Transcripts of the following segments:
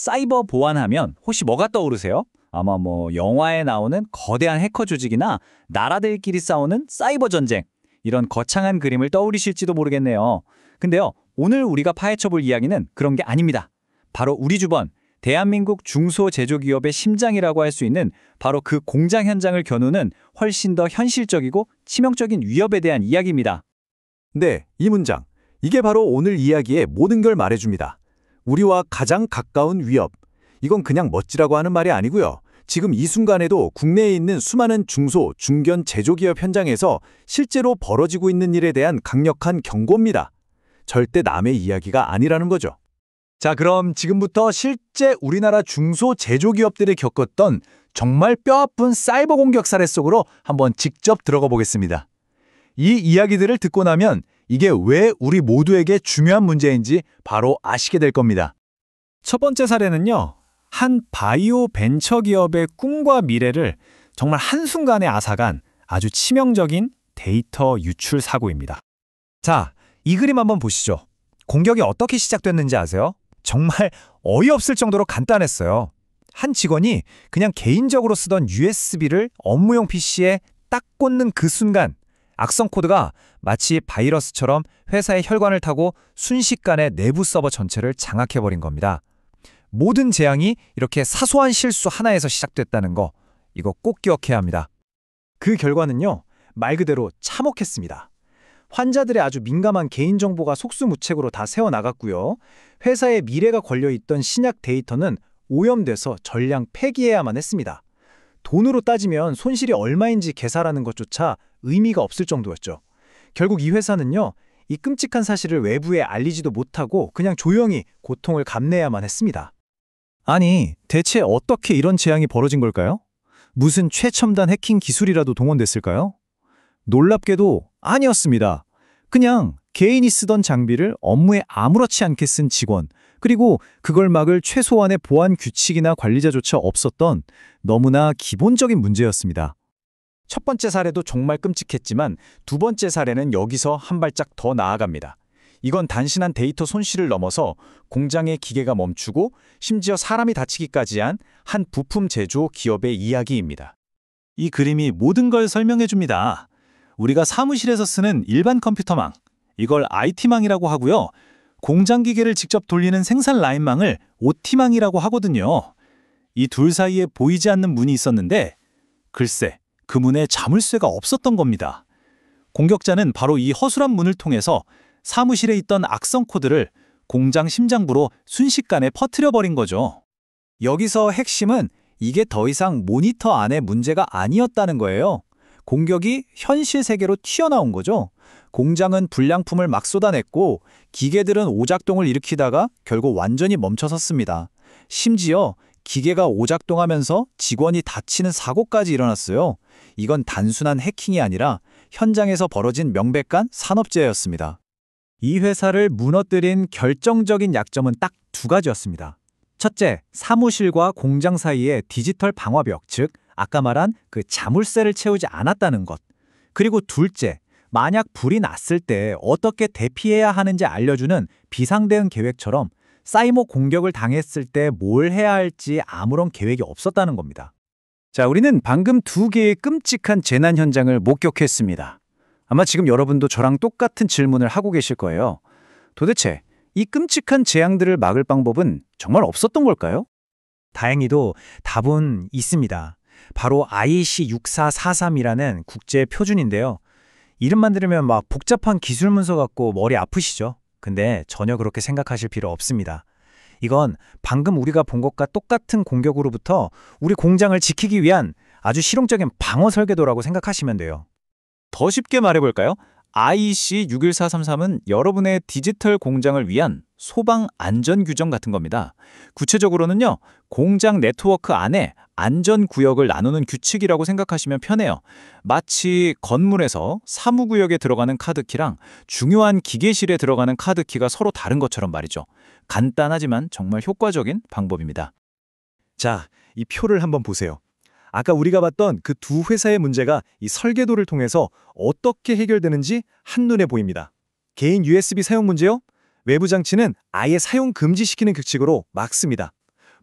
사이버 보안하면 혹시 뭐가 떠오르세요? 아마 영화에 나오는 거대한 해커 조직이나 나라들끼리 싸우는 사이버 전쟁, 이런 거창한 그림을 떠올리실지도 모르겠네요. 근데요, 오늘 우리가 파헤쳐볼 이야기는 그런 게 아닙니다. 바로 우리 주변 대한민국 중소제조기업의 심장이라고 할 수 있는 바로 그 공장 현장을 겨누는 훨씬 더 현실적이고 치명적인 위협에 대한 이야기입니다. 네, 이 문장. 이게 바로 오늘 이야기의 모든 걸 말해줍니다. 우리와 가장 가까운 위협. 이건 그냥 멋지라고 하는 말이 아니고요. 지금 이 순간에도 국내에 있는 수많은 중소, 중견 제조기업 현장에서 실제로 벌어지고 있는 일에 대한 강력한 경고입니다. 절대 남의 이야기가 아니라는 거죠. 자, 그럼 지금부터 실제 우리나라 중소 제조기업들이 겪었던 정말 뼈아픈 사이버 공격 사례 속으로 한번 직접 들어가 보겠습니다. 이 이야기들을 듣고 나면 이게 왜 우리 모두에게 중요한 문제인지 바로 아시게 될 겁니다. 첫 번째 사례는요, 한 바이오 벤처 기업의 꿈과 미래를 정말 한순간에 앗아간 아주 치명적인 데이터 유출 사고입니다. 자, 이 그림 한번 보시죠. 공격이 어떻게 시작됐는지 아세요? 정말 어이없을 정도로 간단했어요. 한 직원이 그냥 개인적으로 쓰던 USB를 업무용 PC에 딱 꽂는 그 순간 악성 코드가 마치 바이러스처럼 회사의 혈관을 타고 순식간에 내부 서버 전체를 장악해버린 겁니다. 모든 재앙이 이렇게 사소한 실수 하나에서 시작됐다는 거, 이거 꼭 기억해야 합니다. 그 결과는요, 말 그대로 참혹했습니다. 환자들의 아주 민감한 개인정보가 속수무책으로 다 새어나갔고요. 회사의 미래가 걸려있던 신약 데이터는 오염돼서 전량 폐기해야만 했습니다. 돈으로 따지면 손실이 얼마인지 계산하는 것조차 의미가 없을 정도였죠. 결국 이 회사는요, 이 끔찍한 사실을 외부에 알리지도 못하고 그냥 조용히 고통을 감내야만 했습니다. 아니, 대체 어떻게 이런 재앙이 벌어진 걸까요? 무슨 최첨단 해킹 기술이라도 동원됐을까요? 놀랍게도 아니었습니다. 그냥 개인이 쓰던 장비를 업무에 아무렇지 않게 쓴 직원, 그리고 그걸 막을 최소한의 보안 규칙이나 관리자조차 없었던 너무나 기본적인 문제였습니다. 첫 번째 사례도 정말 끔찍했지만 두 번째 사례는 여기서 한 발짝 더 나아갑니다. 이건 단순한 데이터 손실을 넘어서 공장의 기계가 멈추고 심지어 사람이 다치기까지 한 부품 제조 기업의 이야기입니다. 이 그림이 모든 걸 설명해 줍니다. 우리가 사무실에서 쓰는 일반 컴퓨터망, 이걸 IT망이라고 하고요. 공장 기계를 직접 돌리는 생산 라인망을 OT망이라고 하거든요. 이 둘 사이에 보이지 않는 문이 있었는데 글쎄, 그 문에 자물쇠가 없었던 겁니다. 공격자는 바로 이 허술한 문을 통해서 사무실에 있던 악성 코드를 공장 심장부로 순식간에 퍼뜨려버린 거죠. 여기서 핵심은 이게 더 이상 모니터 안의 문제가 아니었다는 거예요. 공격이 현실 세계로 튀어나온 거죠. 공장은 불량품을 막 쏟아냈고 기계들은 오작동을 일으키다가 결국 완전히 멈춰섰습니다. 심지어 기계가 오작동하면서 직원이 다치는 사고까지 일어났어요. 이건 단순한 해킹이 아니라 현장에서 벌어진 명백한 산업재해였습니다. 이 회사를 무너뜨린 결정적인 약점은 딱 두 가지였습니다. 첫째, 사무실과 공장 사이의 디지털 방화벽, 즉 아까 말한 그 자물쇠를 채우지 않았다는 것. 그리고 둘째, 만약 불이 났을 때 어떻게 대피해야 하는지 알려주는 비상대응 계획처럼 사이버 공격을 당했을 때 뭘 해야 할지 아무런 계획이 없었다는 겁니다. 자, 우리는 방금 두 개의 끔찍한 재난 현장을 목격했습니다. 아마 지금 여러분도 저랑 똑같은 질문을 하고 계실 거예요. 도대체 이 끔찍한 재앙들을 막을 방법은 정말 없었던 걸까요? 다행히도 답은 있습니다. 바로 IEC 6443이라는 국제 표준인데요. 이름만 들으면 막 복잡한 기술 문서 같고 머리 아프시죠? 근데 전혀 그렇게 생각하실 필요 없습니다. 이건 방금 우리가 본 것과 똑같은 공격으로부터 우리 공장을 지키기 위한 아주 실용적인 방어 설계도라고 생각하시면 돼요. 더 쉽게 말해볼까요? IEC 61433은 여러분의 디지털 공장을 위한 소방 안전 규정 같은 겁니다. 구체적으로는요, 공장 네트워크 안에 안전구역을 나누는 규칙이라고 생각하시면 편해요. 마치 건물에서 사무구역에 들어가는 카드키랑 중요한 기계실에 들어가는 카드키가 서로 다른 것처럼 말이죠. 간단하지만 정말 효과적인 방법입니다. 자, 이 표를 한번 보세요. 아까 우리가 봤던 그 두 회사의 문제가 이 설계도를 통해서 어떻게 해결되는지 한눈에 보입니다. 개인 USB 사용 문제요? 외부 장치는 아예 사용 금지시키는 규칙으로 막습니다.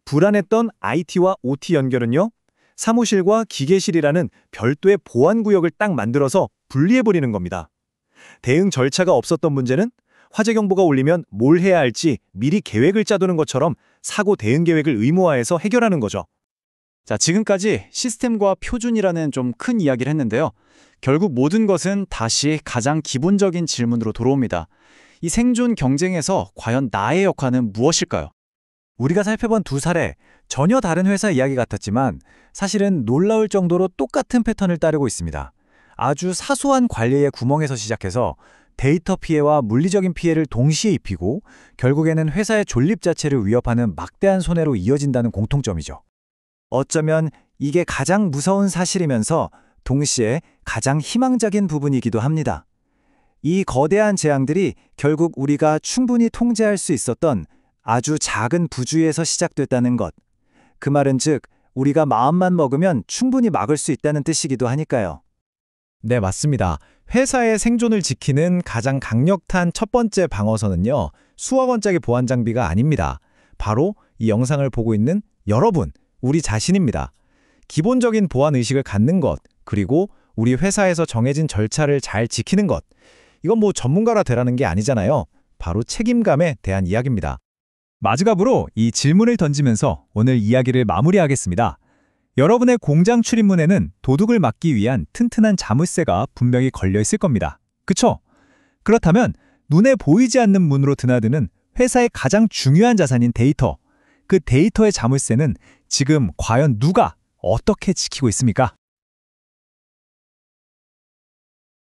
불안했던 IT와 OT 연결은요, 사무실과 기계실이라는 별도의 보안 구역을 딱 만들어서 분리해버리는 겁니다. 대응 절차가 없었던 문제는 화재 경보가 울리면 뭘 해야 할지 미리 계획을 짜두는 것처럼 사고 대응 계획을 의무화해서 해결하는 거죠. 자, 지금까지 시스템과 표준이라는 좀 큰 이야기를 했는데요. 결국 모든 것은 다시 가장 기본적인 질문으로 돌아옵니다. 이 생존 경쟁에서 과연 나의 역할은 무엇일까요? 우리가 살펴본 두 사례, 전혀 다른 회사 이야기 같았지만 사실은 놀라울 정도로 똑같은 패턴을 따르고 있습니다. 아주 사소한 관리의 구멍에서 시작해서 데이터 피해와 물리적인 피해를 동시에 입히고 결국에는 회사의 존립 자체를 위협하는 막대한 손해로 이어진다는 공통점이죠. 어쩌면 이게 가장 무서운 사실이면서 동시에 가장 희망적인 부분이기도 합니다. 이 거대한 재앙들이 결국 우리가 충분히 통제할 수 있었던 아주 작은 부주의에서 시작됐다는 것. 그 말은 즉 우리가 마음만 먹으면 충분히 막을 수 있다는 뜻이기도 하니까요. 네, 맞습니다. 회사의 생존을 지키는 가장 강력한 첫 번째 방어선은요, 수억 원짜리 보안 장비가 아닙니다. 바로 이 영상을 보고 있는 여러분, 우리 자신입니다. 기본적인 보안 의식을 갖는 것, 그리고 우리 회사에서 정해진 절차를 잘 지키는 것. 이건 뭐 전문가라 되라는 게 아니잖아요. 바로 책임감에 대한 이야기입니다. 마지막으로 이 질문을 던지면서 오늘 이야기를 마무리하겠습니다. 여러분의 공장 출입문에는 도둑을 막기 위한 튼튼한 자물쇠가 분명히 걸려 있을 겁니다. 그쵸? 그렇다면 눈에 보이지 않는 문으로 드나드는 회사의 가장 중요한 자산인 데이터. 그 데이터의 자물쇠는 지금 과연 누가 어떻게 지키고 있습니까?